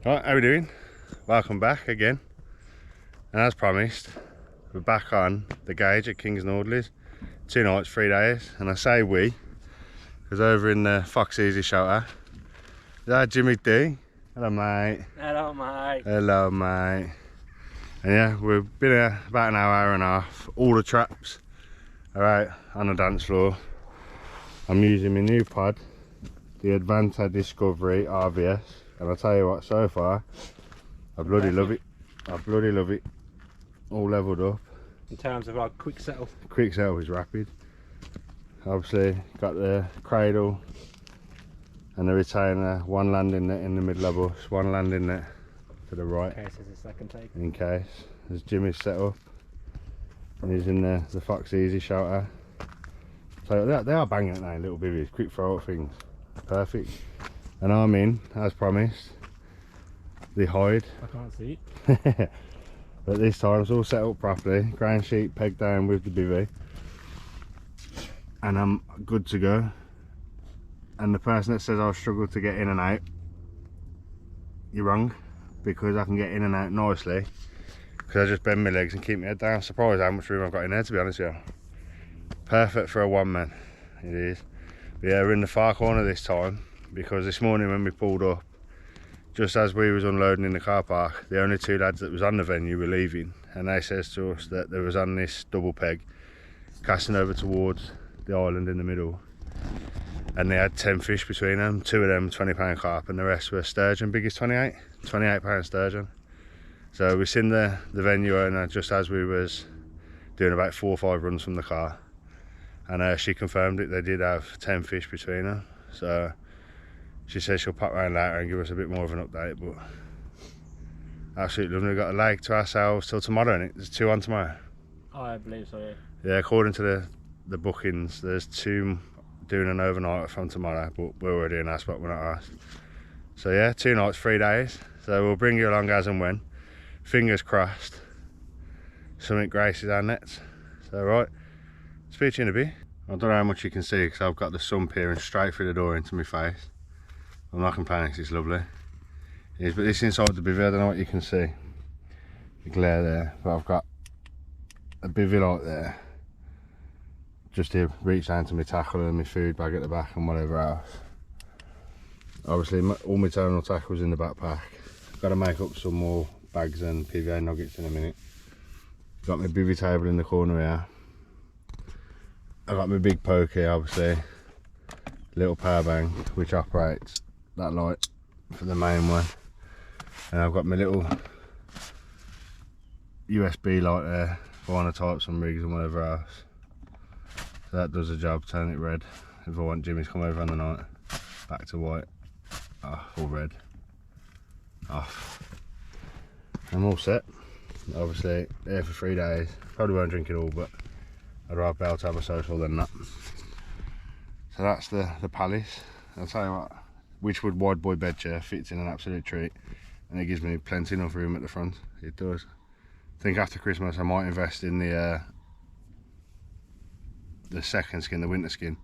Right, how are we doing? Welcome back again. And as promised, we're back on the Gage at KINGSNORDLEY's. 2 nights, 3 days. And I say we, because over in the Fox Easy shelter, there's Jimmy D. Hello, mate. Hello, mate. Hello, mate. And yeah, we've been here about an hour and a half. All the traps are out on the dance floor. I'm using my new pod, the Advanta Discovery RVS. And I'll tell you what, so far, I bloody love it. I bloody love it. All levelled up. In terms of like quick setup. Quick setup is rapid. Obviously, got the cradle and the retainer, one landing net in the middle of us, one landing net to the right. In case there's a second take. In case. There's Jimmy's set up. And he's in the Fox Easy shelter. So they are banging it now, little bivvies, quick throw up things. Perfect. And I'm in, as promised, the hide. I can't see it. But this time it's all set up properly. Ground sheet pegged down with the bivvy. And I'm good to go. And the person that says I'll struggle to get in and out, you're wrong. Because I can get in and out nicely. Because I just bend my legs and keep my head down. I'm surprised how much room I've got in there, to be honest with you. Perfect for a one man, it is. But yeah, we're in the far corner this time. Because this morning when we pulled up, just as we was unloading in the car park, the only 2 lads that was on the venue were leaving, and they says to us that they was on this double peg casting over towards the island in the middle, and they had 10 fish between them, 2 of them 20-pound carp and the rest were sturgeon, biggest 28-pound sturgeon. So we seen the venue owner just as we was doing about 4 or 5 runs from the car, and she confirmed it. They did have 10 fish between them. So she says she'll pop round later and give us a bit more of an update, but absolutely lovely. We've got a leg to ourselves till tomorrow, innit? There's 2 on tomorrow. I believe so, yeah. Yeah, according to the bookings, there's 2 doing an overnight from tomorrow, but we're already in our spot, we're not asked. So yeah, 2 nights, 3 days. So we'll bring you along as and when. Fingers crossed, something graces our nets. So right, speak to you in a bit. I don't know how much you can see because I've got the sun peering straight through the door into my face. I'm not complaining because it's lovely. It is, but this inside the bivvy, I don't know what you can see. The glare there, but I've got a bivvy light there. Just to reach down to my tackle and my food bag at the back and whatever else. Obviously, all my terminal tackles in the backpack. Got to make up some more bags and PVA nuggets in a minute. Got my bivvy table in the corner here. I got my big poke here, obviously. Little power bank which operates that light for the main one, and I've got my little USB light there if I want to type some rigs and whatever else. So that does the job, turn it red if I want Jimmy to come over on the night. Back to white, all red, off. I'm all set. Obviously there for 3 days, probably won't drink it all, but I'd rather be able to have a social than that. So that's the palace. I'll tell you what, Witchwood wide boy bed chair fits in an absolute treat, and it gives me plenty enough room at the front. It does. I think after Christmas I might invest in the second skin, the winter skin,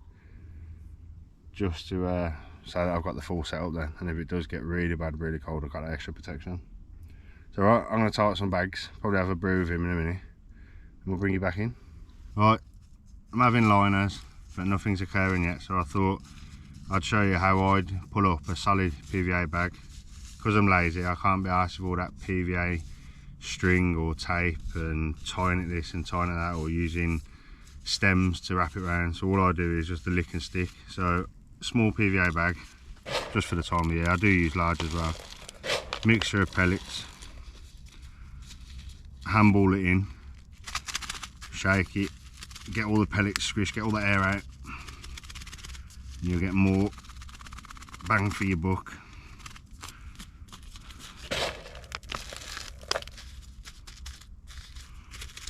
just to so that I've got the full setup then, and if it does get really bad, really cold, I've got that extra protection. So right, I'm going to tie up some bags, probably have a brew with him in a minute, and we'll bring you back in. Right, I'm having liners, but nothing's occurring yet, so I thought I'd show you how I'd pull up a solid PVA bag. Because I'm lazy, I can't be arsed with all that PVA string or tape and tying it this and tying it that, or using stems to wrap it around. So all I do is just a lick and stick. So small PVA bag, just for the time of year. I do use large as well. Mixture of pellets, handball it in, shake it, get all the pellets squished, get all the air out. You'll get more bang for your buck.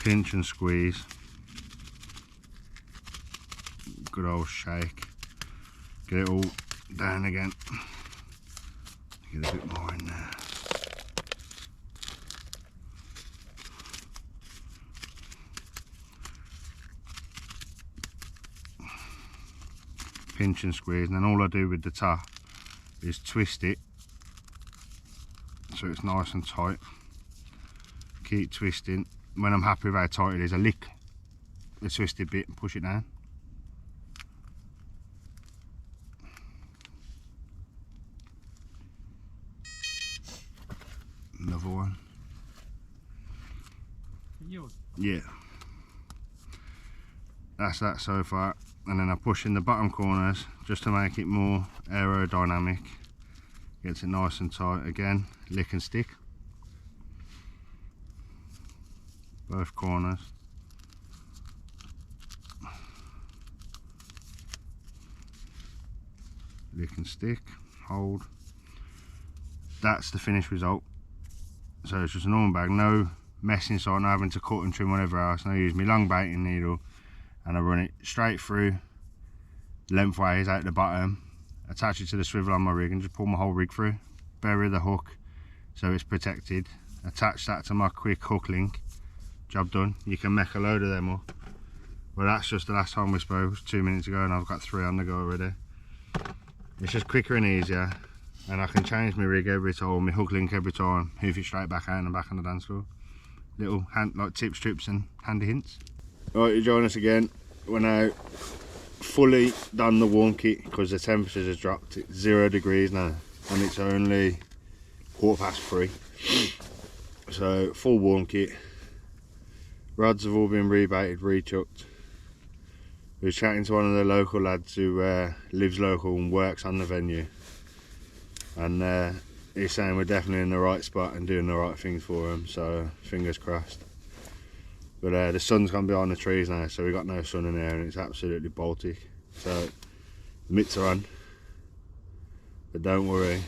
Pinch and squeeze. Good old shake. Get it all down again. Get a bit more in there. Pinch and squeeze, and then all I do with the top is twist it so it's nice and tight. Keep twisting. When I'm happy with how tight it is, I lick the twisted bit and push it down. Another one. Yeah. That's that so far. And then I push in the bottom corners just to make it more aerodynamic. Gets it nice and tight again. Lick and stick. Both corners. Lick and stick. Hold. That's the finished result. So it's just a normal bag, no mess inside, no having to cut and trim whatever else. And I use my long baiting needle and I run it straight through lengthways out the bottom, attach it to the swivel on my rig and just pull my whole rig through. Bury the hook so it's protected. Attach that to my quick hook link. Job done. You can make a load of them up. Well, that's just the last time we spoke, 2 minutes ago, and I've got 3 on the go already. It's just quicker and easier. And I can change my rig every time, my hook link every time, hoof it straight back out and back on the dance floor. Little like tips, trips and handy hints. Right, you join us again. We're now fully done the warm kit because the temperatures have dropped. It's 0 degrees now and it's only 3:15. So full warm kit. Rods have all been rebaited, rechucked. We were chatting to one of the local lads who lives local and works on the venue. And he's saying we're definitely in the right spot and doing the right things for him, so fingers crossed. But the sun's gone behind the trees now, so we got no sun in there and it's absolutely Baltic. So the mitts are on, but don't worry,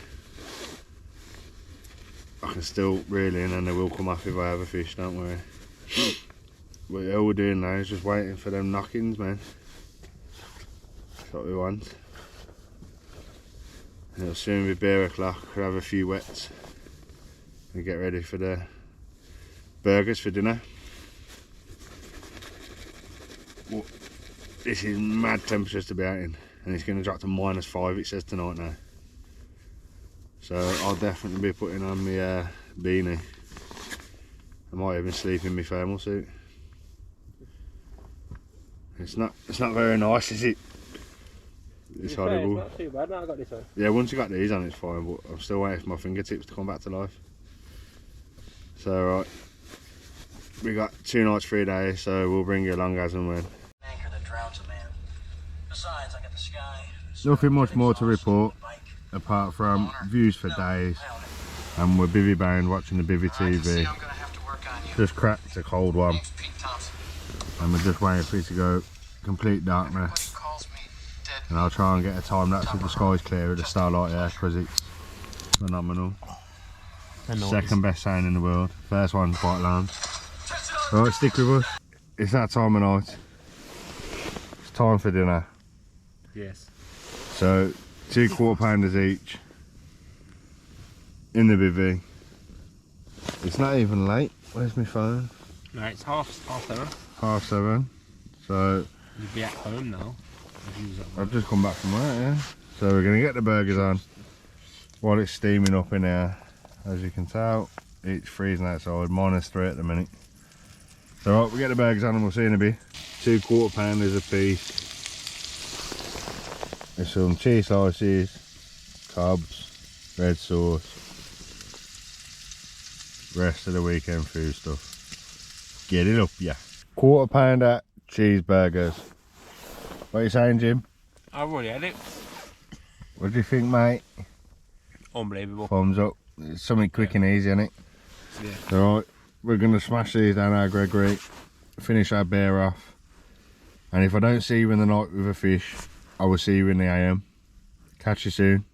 I can still reel in and they will come off if I have a fish, don't worry. But all we're doing now is just waiting for them knockings, man. That's what we want. It'll soon be beer o'clock, we'll have a few wets and get ready for the burgers for dinner. Well, this is mad temperatures to be out in and it's going to drop to -5 it says tonight now. So I'll definitely be putting on my beanie. I might even sleep in my thermal suit. It's not very nice, is it? It's horrible. It's not too bad now I got this on. Yeah, once you got these on it's fine, but I'm still waiting for my fingertips to come back to life. So right, we got 2 nights, 3 days, so we'll bring you along as and when. Anchor that drowns a man. Besides, I got the sky. Nothing much more to report apart from views for days, and we're bivvy bound watching the bivvy TV. Just cracked a cold one and we're just waiting for it to go complete darkness. And I'll try and get a time lapse with the skies clear with the starlight here because it's phenomenal. Second best sound in the world. First one's quite loud. Right, stick with us. It's that time of night. It's time for dinner. Yes. So 2 quarter-pounders each in the bivvy. It's not even late. Where's my phone? No, it's half 7. 7:30. So You'll be at home now. I've just come back from work, yeah. So we're gonna get the burgers on while it's steaming up in here. As you can tell, it's freezing outside, -3 at the minute. So right, we get the burgers on and we'll see in a bit. 2 quarter-pounders a piece. There's some cheese slices, cobs, red sauce, rest of the weekend food stuff. Get it up, yeah. Quarter-pounder cheeseburgers. What are you saying, Jim? I've already had it. What do you think, mate? Unbelievable. Thumbs up. It's something quick and easy, isn't it? Yeah. Alright, we're going to smash these down our Gregory, finish our beer off, and if I don't see you in the night with a fish, I will see you in the AM. Catch you soon.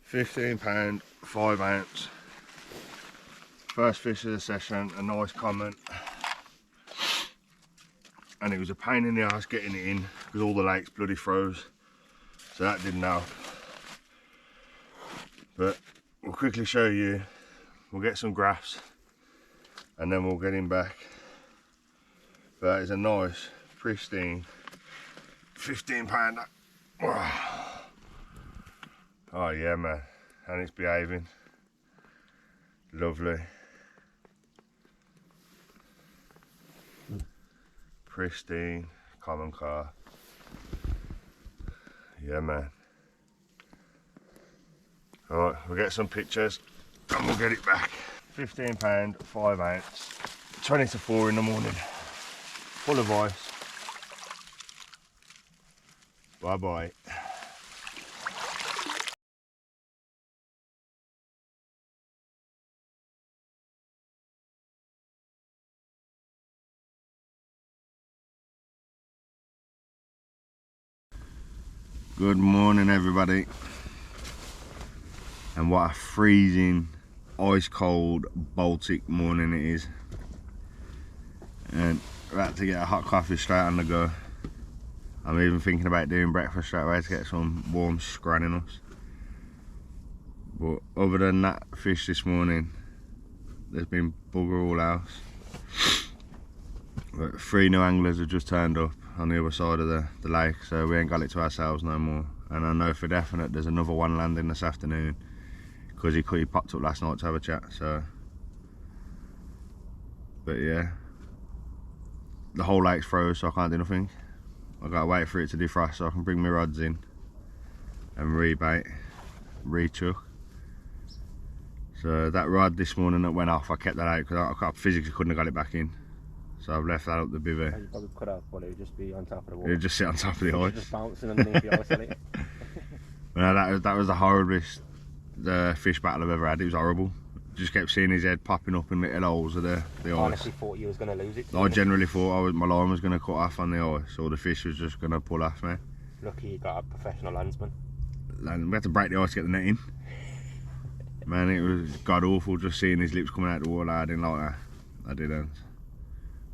£15, 5 ounce. First fish of the session, a nice comment. And it was a pain in the ass getting it in because all the lakes bloody froze. So that didn't help. But we'll quickly show you. We'll get some graphs and then we'll get him back. But that is a nice, pristine £15 pounder Oh yeah, man, and it's behaving. Lovely. Pristine, common car. Yeah, man. Alright, we'll get some pictures and we'll get it back. £15, 5 ounce, 20 to 4 in the morning. Full of ice. Bye bye. Good morning, everybody. And what a freezing, ice cold Baltic morning it is. And we're about to get a hot coffee straight on the go. I'm even thinking about doing breakfast straight away to get some warm scran in us. But other than that fish this morning, there's been bugger all else. But 3 new anglers have just turned up on the other side of the lake, so we ain't got it to ourselves no more. And I know for definite there's another one landing this afternoon, because he popped up last night to have a chat. So, but yeah, the whole lake's froze, so I can't do nothing. I've got to wait for it to defrost so I can bring my rods in and rebait, rechuck. So that rod this morning that went off, I kept that out because I physically couldn't have got it back in. So I've left that up the bivvy. You probably cut out, but it would just be on top of the water. It would just sit on top of the ice. Just bouncing underneath the ice, isn't it? No, that was the horriblest fish battle I've ever had. It was horrible. Just kept seeing his head popping up in little holes of the ice. I honestly thought you was going to lose it. I generally thought my line was going to cut off on the ice, or the fish was just going to pull off me. Lucky you got a professional landsman. And we had to break the ice to get the net in. Man, it was god awful just seeing his lips coming out the water. I didn't like that. I didn't.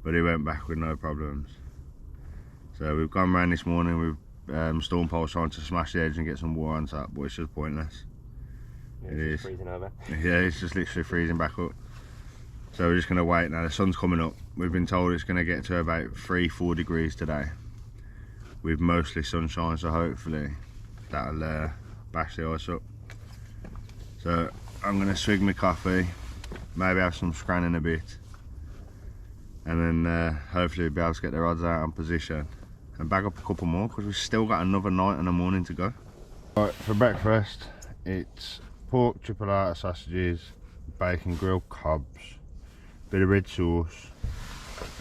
But he went back with no problems. So we've gone round this morning with storm poles trying to smash the edge and get some water on top, but it's just pointless. Yeah, it is. Freezing over. Yeah, it's just literally freezing back up. So we're just going to wait now. The sun's coming up. We've been told it's going to get to about 3-4 degrees today, with mostly sunshine, so hopefully that'll bash the ice up. So I'm going to swig my coffee, maybe have some scran in a bit, and then hopefully we'll be able to get the rods out on position and bag up a couple more, because we've still got another night and a morning to go. Right, for breakfast it's pork chipolata sausages, bacon grilled cobs, bit of red sauce,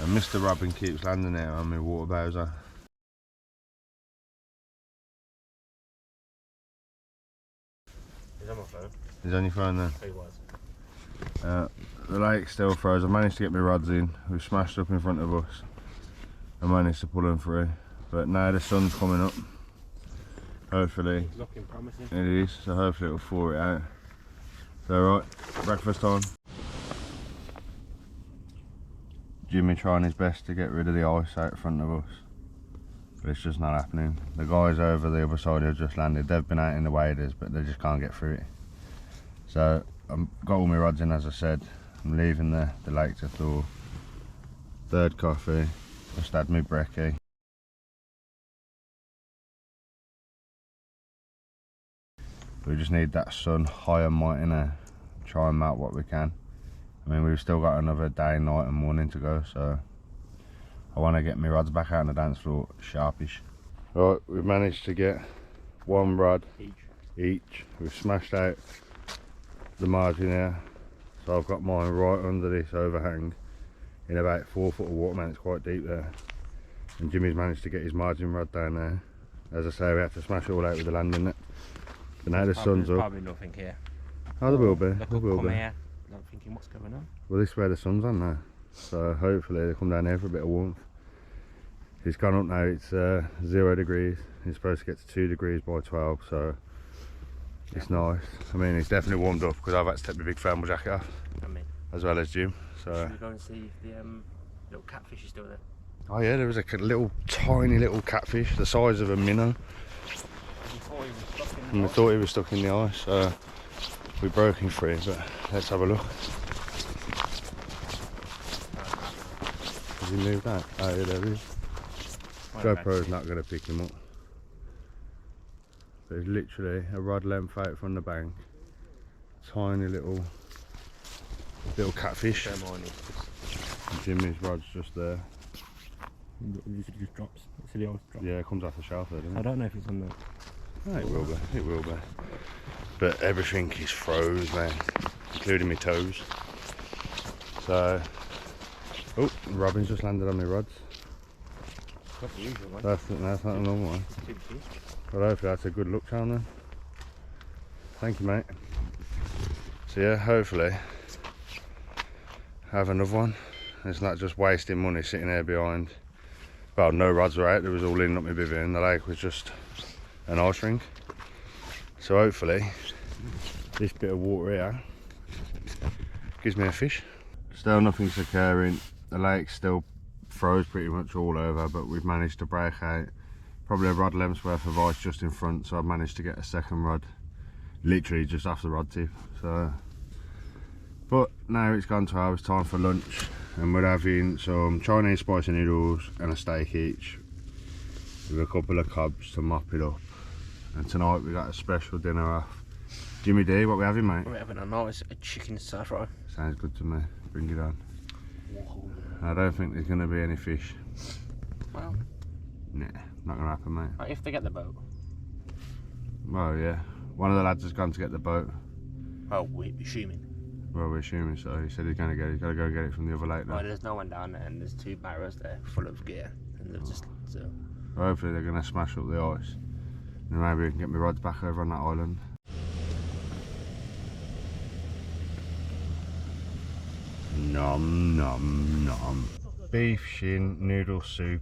and Mr. Robin keeps landing out on my water bowser. He's on my phone. He's on your phone then? He was. The lake's still froze. I managed to get my rods in. We've smashed up in front of us. I managed to pull them through. But now the sun's coming up. Hopefully. It's looking promising. It is, so hopefully it'll thaw it out. So right, breakfast time. Jimmy trying his best to get rid of the ice out in front of us, but it's just not happening. The guys over the other side have just landed. They've been out in the waders, but they just can't get through it. So I've got all my rods in, as I said. I'm leaving the lake to thaw. Third coffee, just had my brekkie. We just need that sun high and mighty now. Try and mount what we can. I mean, we've still got another day, night and morning to go, so I want to get my rods back out on the dance floor sharpish. Right, we've managed to get one rod each. We've smashed out the margin here, so I've got mine right under this overhang in about 4 foot of water, man. It's quite deep there. And Jimmy's managed to get his margin rod down there. As I say, we had to smash it all out with the landing net. But now the sun's up. Probably nothing here. Oh, there will be. Look There will come be. here. I'm thinking, what's going on? Well, this is where the sun's on now, so hopefully they come down here for a bit of warmth. It's gone up now, it's 0 degrees. It's supposed to get to 2 degrees by 12, so it's nice. I mean, it's definitely warmed up because I've had to take my big thermal jacket off, as well as Jim. So should we go and see if the little catfish is still there? oh yeah, there was a little tiny little catfish the size of a minnow, and we thought he was stuck in the ice, so we broke him free. But let's have a look. Has he moved out? Oh yeah, there he is. GoPro's not going to pick him up. There's literally a rod length out from the bank. Tiny little catfish. Jimmy's rod's just there. It just drops. It's the old drop. Yeah, it comes off the shelf there, doesn't I it? don't know if it's on the. No, it will be, it will be. But everything is froze, man, including my toes. So, oh, Robin's just landed on my rods. Not the usual one. That's not a normal one. But hopefully that's a good look charm then. Thank you, mate. So yeah, hopefully have another one. It's not just wasting money sitting there behind. Well, no rods were out, there was all in up my bivvy and the lake was just an ice rink. So hopefully this bit of water here gives me a fish. Still nothing's occurring. The lake's still froze pretty much all over, but we've managed to break out probably a rod length's worth of ice just in front, so I've managed to get a second rod literally just off the rod tip. So, but now it's gone 12, it's time for lunch, and we're having some Chinese spicy noodles and a steak each with a couple of cobs to mop it up. And tonight we got a special dinner off Jimmy D. What we having, mate? We're having a nice chicken stir fry. Sounds good to me. Bring it on. I don't think there's going to be any fish. Well, Nah, not going to happen, mate. if they get the boat. Well, yeah. One of the lads has gone to get the boat. Oh, we're assuming. Well, we're assuming so. He said he's going to get it. He's got to go get it from the other lake now. Well, there's no one down there, and there's 2 barrows there full of gear, and they've just so. Hopefully they're going to smash up the ice. And maybe we can get my rods back over on that island. Nom nom nom. Beef shin noodle soup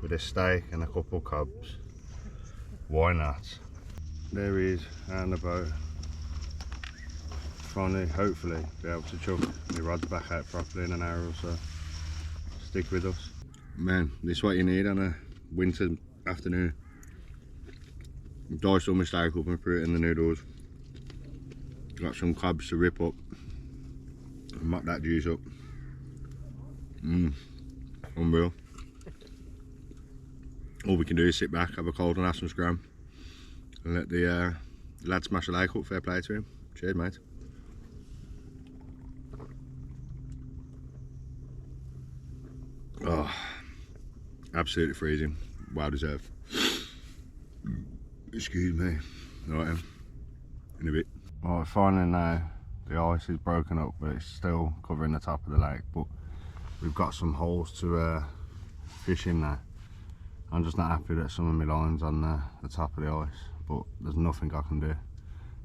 with a steak and a couple cobs. Why not? There he is, and the boat. Finally, hopefully, be able to chuck my rods back out properly in an hour or so. Stick with us. Man, this is what you need on a winter afternoon. Diced all my steak up and put it in the noodles. Got some cobs to rip up and mop that juice up. Unreal. All we can do is sit back, have a cold and have some scram, and let the lad smash the lake up. Fair play to him. Cheers, mate. Oh, absolutely freezing. Well deserved. Excuse me. Right, in a bit. Right, finally now the ice is broken up, but it's still covering the top of the lake. But we've got some holes to fish in now. I'm just not happy that some of my lines on the top of the ice, but there's nothing I can do.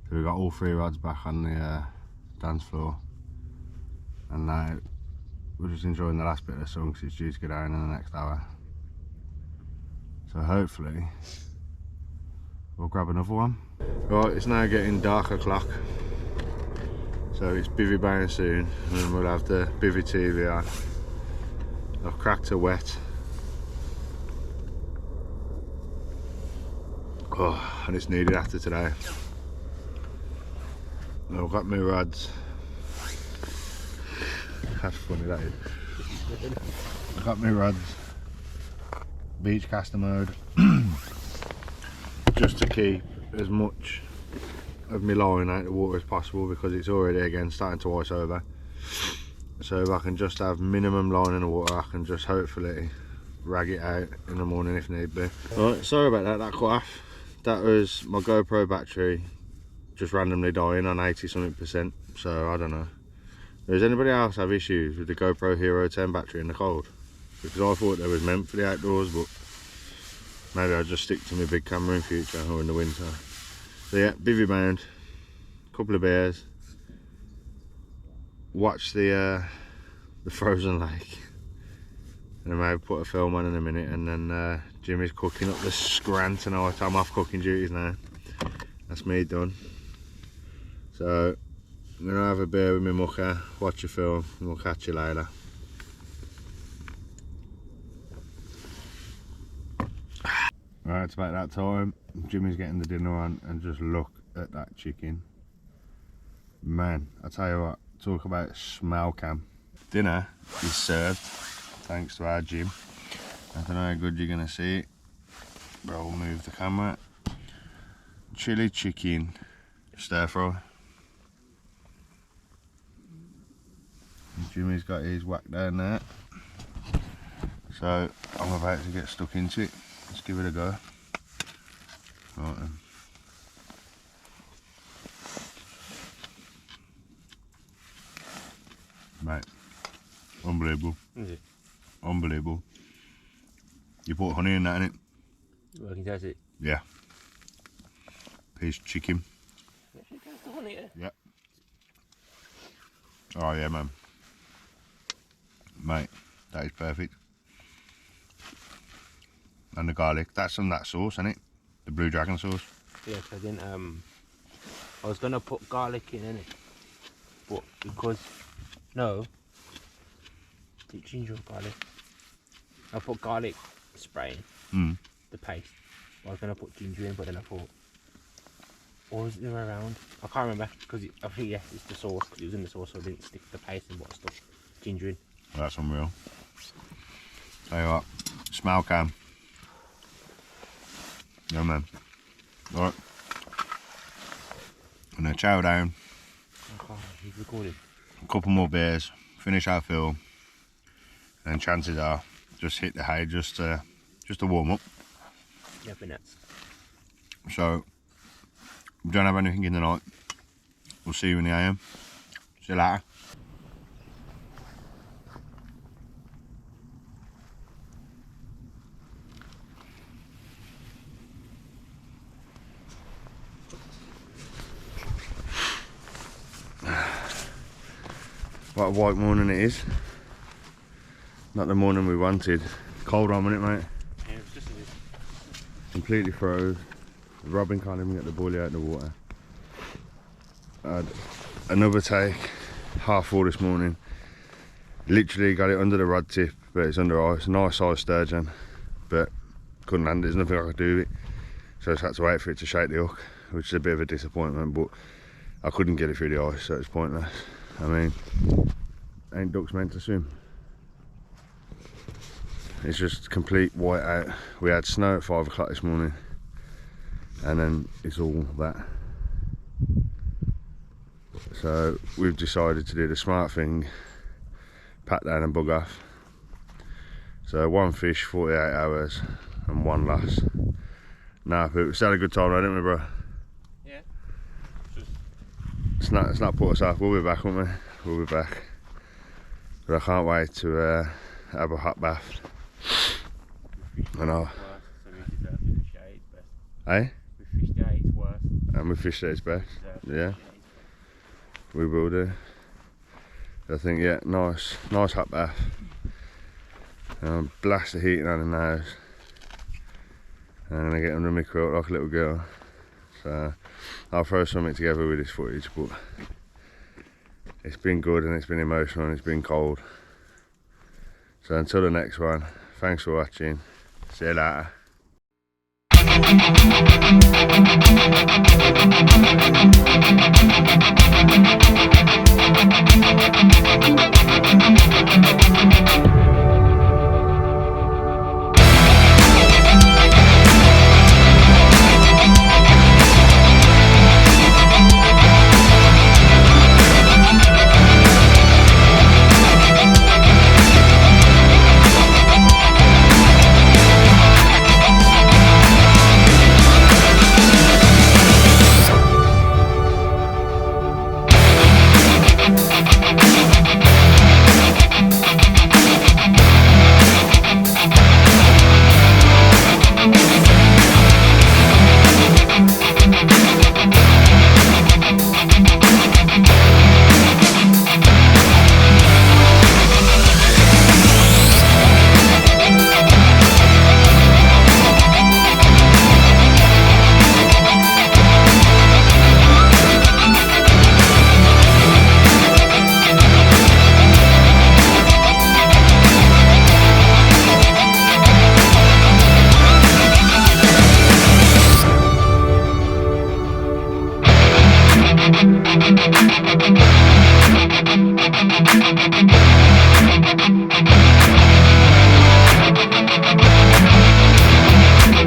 So we've got all 3 rods back on the dance floor, and now we're just enjoying the last bit of the sun because it's due to go down in the next hour. So hopefully we'll grab another one. Right, it's now getting dark o'clock, so it's bivvy bound soon, and then we'll have the bivvy TV on. I've cracked her wet. Oh, and it's needed after today. I've got my rods. That's funny, that is. I've got my rods beach caster mode just to keep as much of my line out of the water as possible, because it's already again starting to ice over. So if I can just have minimum line in the water, I can just hopefully rag it out in the morning if need be. Right, sorry about that cut off. That was my GoPro battery just randomly dying on 80 something %, so I don't know. Does anybody else have issues with the GoPro Hero 10 battery in the cold? Because I thought they was meant for the outdoors, but maybe I'll just stick to my big camera in future or in the winter. So yeah, bivvy bound, couple of beers, watch the frozen lake, and I may put a film on in a minute, and then Jimmy's cooking up the scran tonight. I'm off cooking duties now. That's me done. So I'm gonna have a beer with my MUKKA, watch a film, and we'll catch you later. Right, it's about that time. Jimmy's getting the dinner on, and just look at that chicken. Man, I tell you what, talk about smell cam. Dinner is served, thanks to our Jim. I don't know how good you're gonna see it, but I'll move the camera. chili chicken stir fry. And Jimmy's got his whack down there. So I'm about to get stuck into it. Let's give it a go. Right then. Mate, unbelievable. Is it? Unbelievable. You put honey in that, innit? Well, I can taste it. Yeah. Piece of chicken. Actually, taste the honey, Yep. Oh yeah, man. Mate, that is perfect. And the garlic. That's on that sauce, isn't it? The Blue Dragon sauce. Yes, I didn't. I was gonna put garlic in it, but because no, did ginger or garlic? I put garlic spray in the paste. I was gonna put ginger in, but then I thought, or was it the other way around? I can't remember because I think yeah, it's the sauce because it was in the sauce, so I didn't stick the paste in, but I stuck ginger in. That's unreal. Tell you what, smell can. Yeah, man. Alright. And then chow down. Oh, he's recording. A couple more beers, finish our fill, and chances are just hit the hay just to warm up. Yeah, but nuts. So we don't have anything in the night. We'll see you in the AM. See you later. What a white morning it is. Not the morning we wanted. Cold on, wasn't it, mate? Yeah, it's just a bit. Completely froze. Robin can't even get the bully out of the water. I had another take, 4:30 this morning. Literally got it under the rod tip, but it's under ice. Nice size sturgeon, but couldn't land it. There's nothing I could do with it. So I just had to wait for it to shake the hook, which is a bit of a disappointment, but I couldn't get it through the ice, so it's pointless. I mean, ain't ducks meant to swim? It's just complete white out. We had snow at 5 o'clock this morning, and then it's all that. So we've decided to do the smart thing, pat down and bug off. So one fish, 48 hours, and one loss. Nah, but we still had a good time, didn't we, bro? Yeah. It's not put us off. We'll be back, won't we? We'll be back. But I can't wait to have a hot bath. And I'll... So we deserve to fish at its best. Eh? We fished at its worst. And we fished at its best. Yeah, we will do. I think, yeah, nice hot bath. Blast the heating on in the house. And I'm gonna get under my quilt like a little girl. So I'll throw something together with this footage, but it's been good and it's been emotional and it's been cold. So until the next one, thanks for watching. See you later.